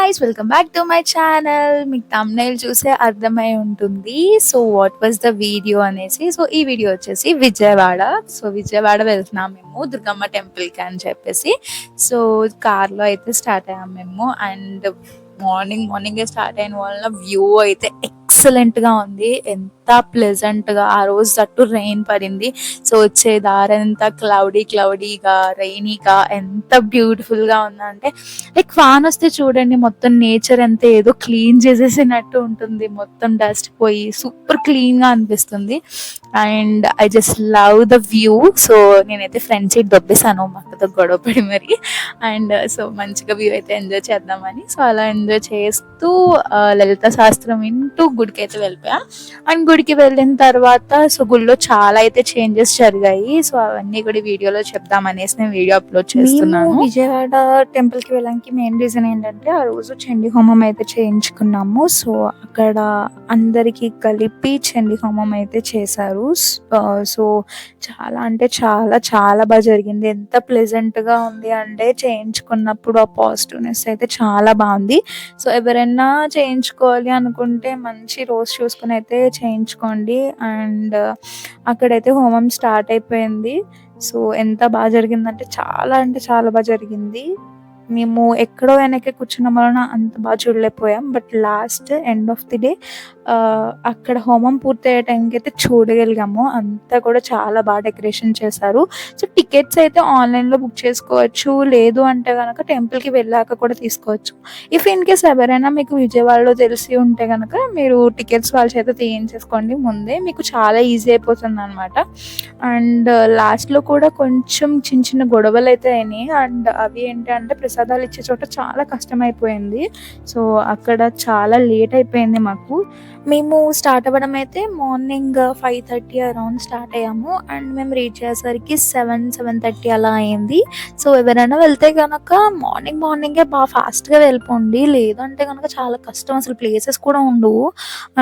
Guys, welcome back to my channel. మీకు thumbnail చూసే అర్థమై ఉంటుంది. So what was the video అనేసి. సో ఈ వీడియో వచ్చేసి విజయవాడ. సో విజయవాడ వెళ్తున్నాం మేము దుర్గమ్మ టెంపుల్కి అని చెప్పేసి. సో కార్లో అయితే స్టార్ట్ అయ్యాం మేము. అండ్ మార్నింగే స్టార్ట్ అయిన వల్ల వ్యూ అయితే ఎక్సలెంట్గా ఉంది. ఎంత ప్లెజెంట్గా, ఆ రోజు అటు రెయిన్ పడింది. సో వచ్చే దారంతా క్లౌడీగా రైనీగా ఎంత బ్యూటిఫుల్గా ఉందంటే, లైక్ వాన్ వస్తే చూడండి మొత్తం నేచర్ అంతా ఏదో క్లీన్ చేసేసినట్టు ఉంటుంది. మొత్తం డస్ట్ పోయి సూపర్ క్లీన్గా అనిపిస్తుంది. And I just love the view. So నేనైతే ఫ్రంట్ సీట్ దొబ్బేసాను మా అక్కతో గొడవపడి మరి. అండ్ సో మంచిగా వ్యూ అయితే ఎంజాయ్ చేద్దామని సో అలా ఎంజాయ్ చేస్తూ లలిత శాస్త్రం వింటూ గుడికి అయితే వెళ్ళిపోయా. అండ్ గుడికి వెళ్ళిన తర్వాత సో గుడిలో చాలా అయితే చేంజెస్ జరిగాయి. సో అవన్నీ కూడా వీడియోలో చెప్దామనేసి నేను వీడియో అప్లోడ్ చేస్తున్నాను. విజయవాడ టెంపుల్కి వెళ్ళడానికి మెయిన్ రీజన్ ఏంటంటే, ఆ రోజు చండీ హోమం అయితే చేయించుకున్నాము. సో అక్కడ అందరికీ కలిపి చండీ హోమం అయితే చేశారు. సో చాలా అంటే చాలా బాగా జరిగింది. ఎంత ప్లెజెంట్గా ఉంది అంటే, చేయించుకున్నప్పుడు ఆ పాజిటివ్నెస్ అయితే చాలా బాగుంది. సో ఎవరైనా చేయించుకోవాలి అనుకుంటే మంచి రోజు చూసుకుని అయితే చేయించుకోండి. అండ్ అక్కడైతే హోమం స్టార్ట్ అయిపోయింది. సో ఎంత బాగా జరిగిందంటే చాలా బాగా జరిగింది. మేము ఎక్కడో వెనక్కి కూర్చున్న వలన అంత బాగా చూడలేకపోయాం. But last end of the day అక్కడ హోమం పూర్తయ్యే టైంకి అయితే చూడగలిగాము. అంతా కూడా చాలా బాగా డెకరేషన్ చేశారు. సో టికెట్స్ అయితే ఆన్లైన్లో బుక్ చేసుకోవచ్చు, లేదు అంటే కనుక టెంపుల్కి వెళ్ళాక కూడా తీసుకోవచ్చు. ఇఫ్ ఇన్ కేస్ ఎవరైనా మీకు విజయవాడలో తెలిసి ఉంటే కనుక మీరు టికెట్స్ వాళ్ళ చేత తీయించేసుకోండి ముందే, మీకు చాలా ఈజీ అయిపోతుంది అనమాట. అండ్ లాస్ట్లో కూడా కొంచెం చిన్న గొడవలు అయితే అయినాయి. అండ్ అవి ఏంటంటే, ప్రసాదాలు ఇచ్చే చోట చాలా కష్టమైపోయింది. సో అక్కడ చాలా లేట్ అయిపోయింది మాకు. మేము స్టార్ట్ అవ్వడం అయితే మార్నింగ్ 5:30 అరౌండ్ స్టార్ట్ అయ్యాము. అండ్ మేము రీచ్ అయ్యేసరికి 7:30 అలా అయింది. సో ఎవరైనా వెళ్తే కనుక మార్నింగే బాగా ఫాస్ట్గా వెళ్ళిపోండి, లేదంటే కనుక చాలా కష్టం, అసలు ప్లేసెస్ కూడా ఉండవు.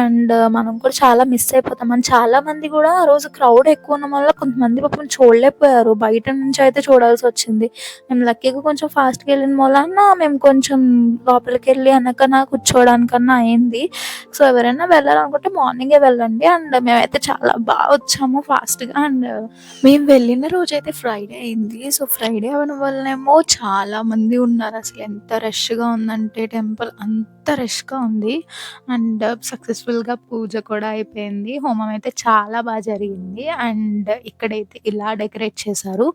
అండ్ మనం కూడా చాలా మిస్ అయిపోతాం. అండ్ చాలా మంది కూడా ఆ రోజు క్రౌడ్ ఎక్కువ ఉన్న వల్ల కొంతమంది పాపం చూడలేకపోయారు, బయట నుంచి అయితే చూడాల్సి వచ్చింది. మేము లక్కీగా కొంచెం ఫాస్ట్గా వెళ్ళిన వలన మేము కొంచెం లోపలికి వెళ్ళి వెనకన కూర్చోవడానికన్నా అయింది. సో ఎవరైనా వెళ్ళాలనుకుంటే మార్నింగే వెళ్ళండి. అండ్ మేమైతే చాలా బాగా వచ్చాము ఫాస్ట్గా. అండ్ మేము వెళ్ళిన రోజు అయితే ఫ్రైడే అయింది. సో ఫ్రైడే అవ్వడం వల్లనేమో చాలా మంది ఉన్నారు. అసలు ఎంత రష్గా ఉందంటే టెంపుల్ అంత రష్గా ఉంది. అండ్ సక్సెస్ఫుల్గా పూజ కూడా అయిపోయింది. హోమం అయితే చాలా బాగా జరిగింది. అండ్ ఇక్కడైతే ఇలా డెకరేట్ చేశారు.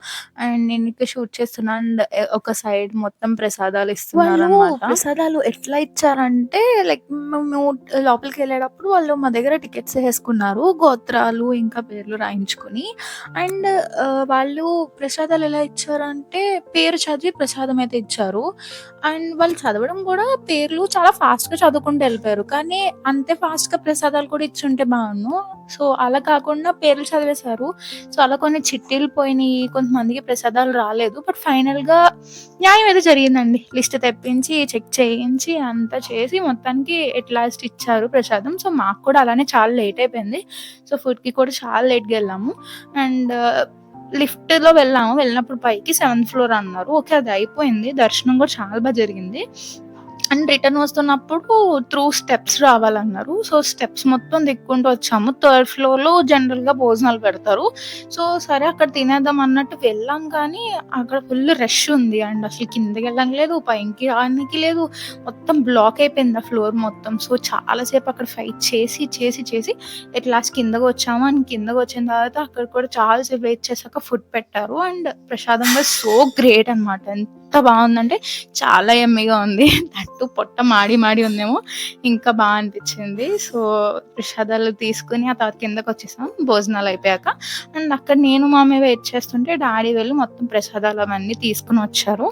అండ్ నేను ఇక్కడ షూట్ చేస్తున్నా. అండ్ ఒక సైడ్ మొత్తం ప్రసాదాలు ఇస్తున్నారు అన్నమాట. ప్రసాదాలు ఎట్లా ఇచ్చారంటే, లైక్ మేము లోపలికి వెళ్ళేటప్పుడు వాళ్ళు మా దగ్గర టికెట్స్ వేసుకున్నారు, గోత్రాలు ఇంకా పేర్లు రాయించుకుని. అండ్ వాళ్ళు ప్రసాదాలు ఎలా ఇచ్చారంటే, పేరు చదివి ప్రసాదం అయితే ఇచ్చారు. అండ్ వాళ్ళు చదవడం కూడా పేర్లు చాలా ఫాస్ట్గా చదువుకుంటూ వెళ్ళిపోయారు. కానీ అంతే ఫాస్ట్గా ప్రసాదాలు కూడా ఇచ్చుంటే బాగుండు. సో అలా కాకుండా పేర్లు చదివేశారు. సో అలా కొన్ని చిట్టీలు పోయినాయి, కొంతమందికి ప్రసాదాలు రాలేదు. బట్ ఫైనల్గా న్యాయం అయితే జరిగిందండి. లిస్ట్ తెప్పించి చెక్ చేయించి అంతా చేసి మొత్తానికి ఎట్ లాస్ట్ ఇచ్చారు ప్రసాదం. సో మాకు కూడా అలానే చాలా లేట్ అయిపోయింది. సో ఫుడ్కి కూడా చాలా లేట్గా వెళ్ళాము. అండ్ లిఫ్ట్లో వెళ్ళినప్పుడు పైకి 7th ఫ్లోర్ అన్నారు. ఓకే, అది అయిపోయింది. దర్శనం కూడా చాలా బాగా జరిగింది. అండ్ రిటర్న్ వస్తున్నప్పుడు త్రూ స్టెప్స్ రావాలన్నారు. సో స్టెప్స్ మొత్తం దిక్కుంటూ వచ్చాము. 3rd ఫ్లోర్లో జనరల్గా భోజనాలు పెడతారు. సో సరే అక్కడ తినేద్దాం అన్నట్టు వెళ్ళాం, కానీ అక్కడ ఫుల్ రష్ ఉంది. అండ్ అసలు కిందకి వెళ్ళడానికి లేదు, పైకి రానికి లేదు, మొత్తం బ్లాక్ అయిపోయింది ఆ ఫ్లోర్ మొత్తం. సో చాలాసేపు అక్కడ ఫైట్ చేసి ఎట్ లాస్ట్ కిందకు వచ్చాము. అండ్ కిందకు వచ్చిన తర్వాత అక్కడ కూడా చాలాసేపు వెయిట్ చేశాక ఫుడ్ పెట్టారు. అండ్ ప్రసాదం వాజ్ సో గ్రేట్ అనమాట. ఎంత బాగుందంటే చాలా యమ్మీగా ఉంది. తట్టు పొట్ట మాడి ఉందేమో, ఇంకా బాగా అనిపించింది. సో ప్రసాదాలు తీసుకుని ఆ తర్వాత కిందకు వచ్చేసాం భోజనాలు అయిపోయాక. అండ్ అక్కడ నేను మామే వెయిట్ చేస్తుంటే డాడీ వెళ్ళి మొత్తం ప్రసాదాలు అవన్నీ తీసుకుని వచ్చారు.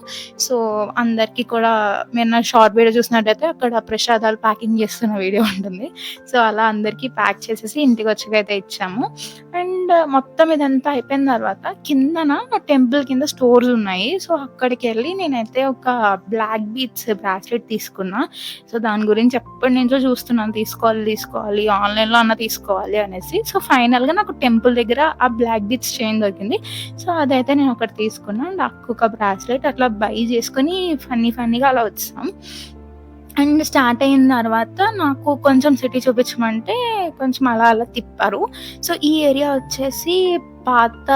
సో అందరికీ కూడా మీరు నా షార్ట్ వీడియో చూసినట్టయితే అక్కడ ప్రసాదాలు ప్యాకింగ్ చేస్తున్న వీడియో ఉంటుంది. సో అలా అందరికీ ప్యాక్ చేసేసి ఇంటికి వచ్చాకైతే ఇచ్చాము. అండ్ మొత్తం ఇదంతా అయిపోయిన తర్వాత కిందన టెంపుల్ కింద స్టోర్స్ ఉన్నాయి. సో అక్కడికి వెళ్ళి నేనైతే ఒక బ్లాక్ బీట్స్ బ్రాస్లెట్ తీసుకున్నా. సో దాని గురించి ఎప్పటి నుంచో చూస్తున్నాను, తీసుకోవాలి ఆన్లైన్లో అన్న తీసుకోవాలి అనేసి. సో ఫైనల్గా నాకు టెంపుల్ దగ్గర ఆ బ్లాక్ బీట్స్ చైన్ దొరికింది. సో అదైతే నేను ఒకటి తీసుకున్నాను. అండ్ ఒక బ్రాస్లెట్ అట్లా బై చేసుకొని ఫన్నీగా అలా వచ్చాం. అండ్ స్టార్ట్ అయిన తర్వాత నాకు కొంచెం సిటీ చూపించమంటే కొంచెం అలా అలా తిప్పారు. సో, ఈ ఏరియా వచ్చేసి పాత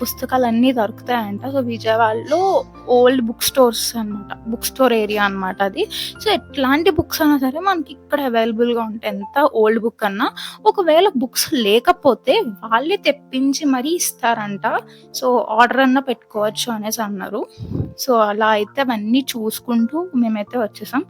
పుస్తకాలన్నీ దొరుకుతాయంట. సో, విజయవాడలో ఓల్డ్ బుక్ స్టోర్స్ అనమాట. బుక్ స్టోర్ ఏరియా అనమాట అది. సో, ఎట్లాంటి బుక్స్ అయినా సరే మనకి ఇక్కడ అవైలబుల్‌గా ఉంటాయి. ఎంత ఓల్డ్ బుక్ అన్నా. ఒకవేళ బుక్స్ లేకపోతే వాళ్ళే తెప్పించి మరీ ఇస్తారంట. సో, ఆర్డర్ అన్నా పెట్టుకోవచ్చు అనేసి అన్నారు. సో, అలా అయితే అవన్నీ చూసుకుంటూ మేమైతే వచ్చేసాం.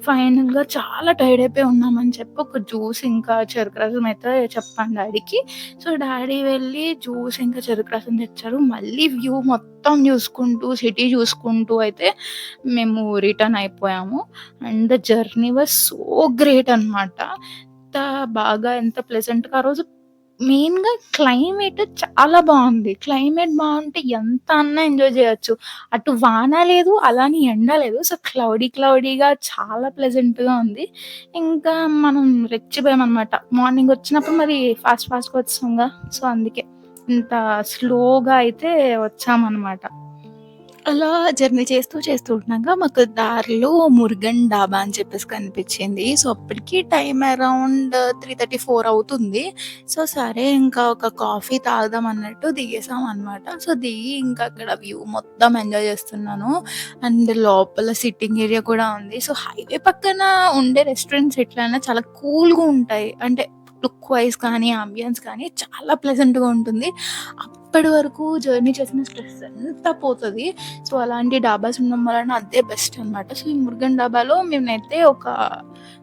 ఫైనల్‌గా చాలా టైర్డ్ అయిపోయి ఉన్నామని చెప్పి ఒక జ్యూస్ ఇంకా చెరుకు రసం అయితే చెప్పాను డ్యాడీకి. సో, డ్యాడీ వెళ్ళి జ్యూస్ ఇంకా చెరుకు రసం తెచ్చారు. మళ్ళీ వ్యూ మొత్తం చూసుకుంటూ, సిటీ చూసుకుంటూ అయితే మేము రిటర్న్ అయిపోయాము. And the journey was so great అనమాట. ఎంత బాగా ఎంత ప్లెజెంట్‌గా ఆ రోజు మెయిన్‌గా క్లైమేట్ చాలా బావుంది. క్లైమేట్ బావుంటే ఎంత అన్నా ఎంజాయ్ చేయొచ్చు. అటు వాన లేదు, అలాని ఎండ లేదు. సో, క్లౌడీగా చాలా ప్లెజెంట్‌గా ఉంది. ఇంకా మనం రెచ్చిపోయామనమాట. మార్నింగ్ వచ్చినప్పుడు మరి ఫాస్ట్‌గా వచ్చాంగా. సో, అందుకే ఇంత స్లోగా అయితే వచ్చామనమాట. అలా జర్నీ చేస్తూ ఉండగా మాకు దారిలో మురుగన్ డాబా అని చెప్పేసి కనిపించింది. సో, అప్పటికి టైం అరౌండ్ 3:34 అవుతుంది. సో, సరే ఇంకా ఒక కాఫీ తాగుదాం అన్నట్టు దిగేసామనమాట. సో, దిగి ఇంకా అక్కడ వ్యూ మొత్తం ఎంజాయ్ చేస్తున్నాను. అండ్ లోపల సిట్టింగ్ ఏరియా కూడా ఉంది. సో, హైవే పక్కన ఉండే రెస్టారెంట్స్ ఎట్లైనా చాలా కూల్‌గా ఉంటాయి. అంటే లుక్ వైస్ కానీ, అంబియన్స్ కానీ చాలా ప్లెజెంట్‌గా ఉంటుంది. అప్పటి వరకు జర్నీ చేసిన స్ట్రెస్ అంతా పోతది. సో, అలాంటి డాబాస్ ఉండడం వలన అదే బెస్ట్ అనమాట. సో, ఈ మురుగన్ డాబాలో మేమైతే ఒక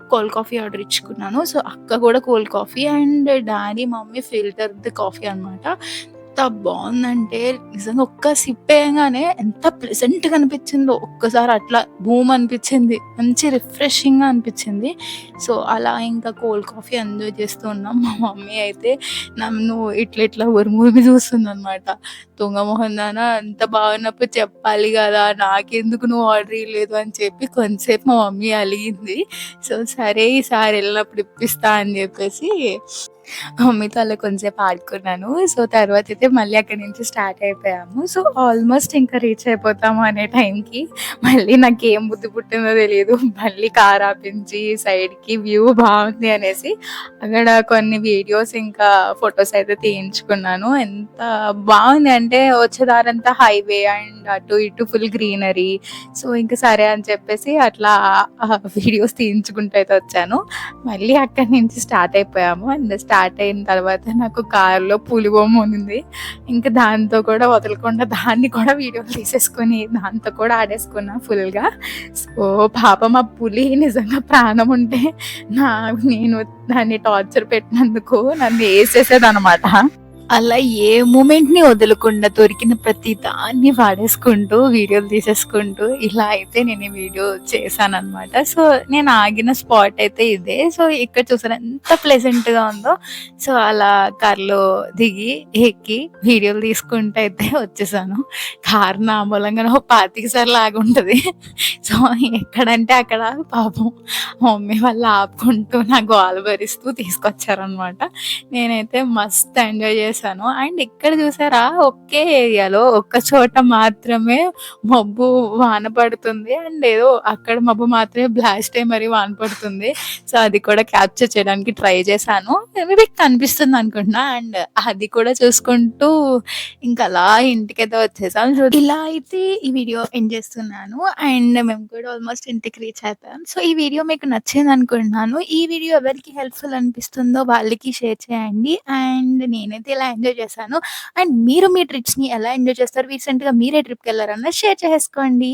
కోల్డ్ కాఫీ ఆర్డర్ ఇచ్చుకున్నాను. సో, అక్క కూడా cold coffee and daddy, mummy ఫిల్టర్‌ది కాఫీ అనమాట. ఎంత బావుందంటే నిజంగా ఒక్క సిప్ ఎయంగానే ఎంత ప్లెజెంట్‌గా అనిపించిందో. ఒక్కసారి అట్లా బూమ్ అనిపించింది. మంచి రిఫ్రెషింగ్‌గా అనిపించింది. సో, అలా ఇంకా కోల్డ్ కాఫీ ఎంజాయ్ చేస్తూ ఉన్నాం. మా మమ్మీ అయితే నన్ను ఇట్లా ఉరిమి చూస్తుందనమాట. దొంగ మొహం దానా అంత బాగున్నప్పుడు చెప్పాలి గదా! నాకెందుకు నువ్వు ఆర్డర్ ఇయ్యలేదు అని చెప్పి కొంతసేపు మా మమ్మీ అలిగింది. సో, సరే ఈసారి ఎళ్ళినప్పుడు ఇప్పిస్తా అని చెప్పేసి మమ్మీతో అలా కొంసేపు ఆడుకున్నాను. సో, తర్వాతయితే మళ్ళీ అక్కడి నుంచి స్టార్ట్ అయిపోయాము. సో, ఆల్మోస్ట్ ఇంకా రీచ్ అయిపోతాము అనే టైంకి మళ్ళీ నాకేం బుద్ధి పుట్టిందో తెలీదు. మళ్ళీ కార్ ఆపించి సైడ్‌కి వ్యూ బావుంది అనేసి అక్కడ కొన్ని వీడియోస్ ఇంకా ఫోటోస్ అయితే తీయించుకున్నాను. ఎంత బావుంది అంటే వచ్చే దారంతా హైవే అండ్ అటు ఇటు ఫుల్ గ్రీనరీ. సో, ఇంక సరే అని చెప్పేసి అట్లా వీడియోస్ తీయించుకుంటూ అయితే వచ్చాను. మళ్ళీ అక్కడి నుంచి స్టార్ట్ అయిపోయాము. అండ్ స్టార్ట్ అయిన తర్వాత నాకు కార్‌లో పులి బొమ్మ ఉన్నింది. ఇంక దాంతో కూడా వదలకుండా దాన్ని కూడా వీడియోలు తీసేసుకొని దాంతో కూడా ఆడేసుకున్నా ఫుల్‌గా. సో, పాపం ఆ పులి నిజంగా ప్రాణం ఉంటే నేను దాన్ని టార్చర్ పెట్టినందుకు నన్ను ఏసేసేదనమాట. అలా ఏ మూమెంట్‌ని వదలకుండా దొరికిన ప్రతి దాన్ని వాడేసుకుంటూ, వీడియోలు తీసేసుకుంటూ ఇలా అయితే నేను ఈ వీడియో చేశాననమాట. సో, నేను ఆగిన స్పాట్ అయితే ఇదే. సో, ఇక్కడ చూసారా ఎంత ప్లెజెంట్‌గా ఉందో. సో, అలా కార్‌లో దిగి, ఎక్కి వీడియోలు తీసుకుంటూ అయితే వచ్చేసాను. కారు నా మూలంగానే ఓ 25 సార్లు ఆగుంటది. సో, ఎక్కడంటే అక్కడ పాపం మా మమ్మీ వాళ్ళు ఆపుకుంటూ నా గోల భరిస్తూ తీసుకొచ్చారనమాట. నేనైతే మస్త్ ఎంజాయ్ చేశాను. అండ్ ఇక్కడ చూసారా ఒకే ఏరియాలో ఒక్క చోట మాత్రమే మబ్బు వాన పడుతుంది. అండ్ ఏదో అక్కడ మబ్బు మాత్రమే బ్లాస్ట్ అయ్యి మరి వాన పడుతుంది. సో, అది కూడా క్యాప్చర్ చేయడానికి ట్రై చేశాను. మేబీ కనిపిస్తుంది అనుకుంటున్నా. అండ్ అది కూడా చూసుకుంటూ ఇంకా అలా ఇంటికైతే వచ్చేసాం. సో, ఇలా అయితే ఈ వీడియో ఎండ్ చేస్తున్నాను. అండ్ మేము కూడా ఆల్మోస్ట్ ఇంటికి రీచ్ అయిపోయాం. సో, ఈ వీడియో మీకు నచ్చింది అనుకుంటున్నాను. ఈ వీడియో ఎవరికి హెల్ప్‌ఫుల్ అనిపిస్తుందో వాళ్ళకి షేర్ చేయండి. అండ్ నేనైతే ఇలా ఎంజాయ్ చేశాను. అండ్ మీరు మీ ట్రిప్స్‌ని ఎలా ఎంజాయ్ చేస్తారు? రీసెంట్‌గా మీరే ట్రిప్‌కెళ్లారన్నది షేర్ చేసేసుకోండి.